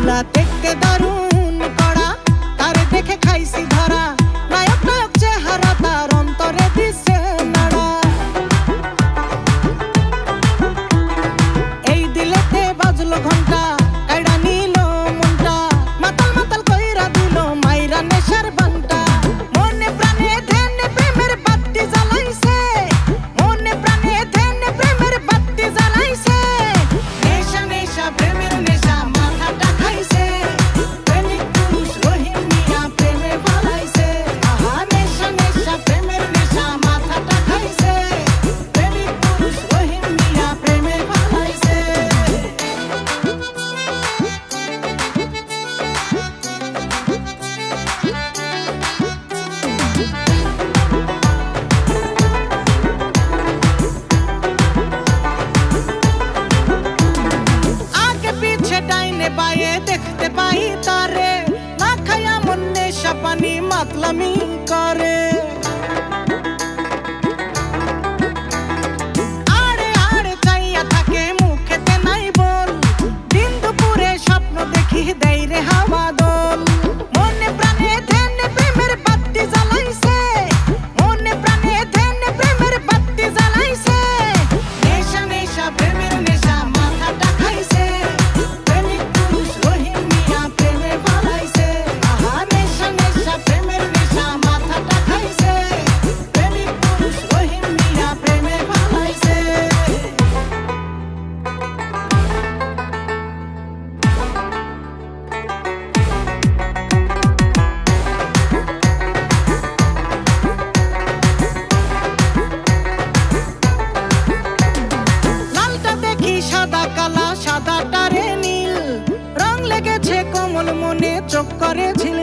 পোলা দেখতে দারুণ কড়া, তারে দেখে খাইছি ধরা। নায়ক নায়ক চেহারা, তার অন্তরে দিছে নাড়া। এই দিলেতে বাজলো ঘন্টা, কাইড়া নিল মনটা। মাতাল মাতাল কইরা দিল মাইরা নেশার বান্টা। মনে প্রাণে ধ্যানে প্রেমের বাতি জ্বালাইছে, মনে প্রাণে ধ্যানে প্রেমের বাতি জ্বালাইছে। নেশা নেশা প্রেমের নেশা মাথাটা খাইছে, প্রেমিক পুরুষ রহিম মিয়া প্রেমে পালাইছে। আহা নেশা নেশা প্রেমের নেশা মাথাটা খাইছে, প্রেমিক পুরুষ রহিম মিয়া প্রেমে পালাইছে। आगे पीछे डाइने बाए देखते पाई तारे, ना खाया मन नेशा पानी मतलमी करे। आड़े आड़े चाइया थाके मुखेते नाई बोल, दिन दुपुरे स्वप्न देखी देई रे हावा दोल। मने प्राणे ध्याने प्रेमेर बाती জ্বালাইছে, মনে প্রাণে ধ্যানে প্রেমের বাতি জ্বালাইছে। নেশা নেশা প্রেমের নেশা মাথাটা খাইছে, প্রেমিক পুরুষ রহিম মিয়া প্রেমে পালাইছে। আহা নেশা নেশা প্রেমের নেশা মাথাটা খাইছে, প্রেমিক পুরুষ রহিম মিয়া প্রেমে পালাইছে। লালটা দেখি সাদা কালা, সাদাটারে নীল, রং লেগেছে কোমল মনে চোখ করে ঝিল